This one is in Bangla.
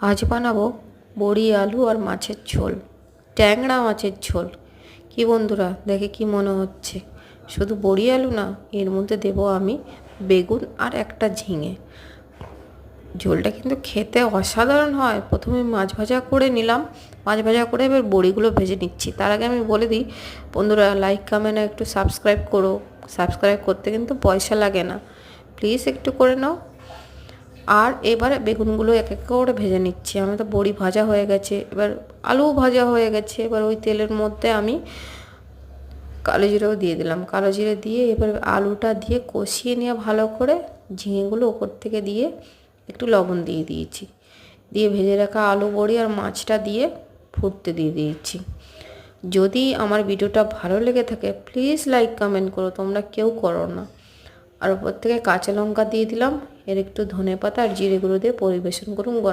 আজ বানাবো বড়ি আলু আর মাছের ঝোল, ট্যাংরা মাছের ঝোল। কি বন্ধুরা, দেখে কি মনে হচ্ছে শুধু বড়ি আলু না, এর মধ্যে দেব আমি বেগুন আর একটা ঝিঙে। ঝোলটা কিন্তু খেতে অসাধারণ হয়। প্রথমে মাছ ভাজা করে নিলাম, মাছ ভাজা করে এবার বড়িগুলো ভেজে নিচ্ছি। তার আগে আমি বলে দিই বন্ধুরা, লাইক কমেন্ট একটু সাবস্ক্রাইব করো। সাবস্ক্রাইব করতে কিন্তু পয়সা লাগে না, প্লিজ একটু করে নাও। আর এবারে বেগুনগুলো এক এক করে ভেজে নিচ্ছি। আমার তো বড়ি ভাজা হয়ে গেছে, এবার আলুও ভাজা হয়ে গেছে। এবার ওই তেলের মধ্যে আমি কালো জিরেও দিয়ে দিলাম। কালো জিরে দিয়ে এবার আলুটা দিয়ে কষিয়ে নিয়ে ভালো করে ঝিঙেগুলো ওপর থেকে দিয়ে একটু লবণ দিয়ে দিয়েছি, দিয়ে ভেজে রাখা আলু বড়ি আর মাছটা দিয়ে ফুটতে দিয়ে দিয়েছি। যদি আমার ভিডিওটা ভালো লেগে থাকে প্লিজ লাইক কমেন্ট করো, তোমরা কেউ করো না। আর ওপর থেকে কাঁচা লঙ্কা দিয়ে দিলাম, এর একটু ধনেপাতা আর জিরে গুঁড়ো দিয়ে পরিবেশন করুন।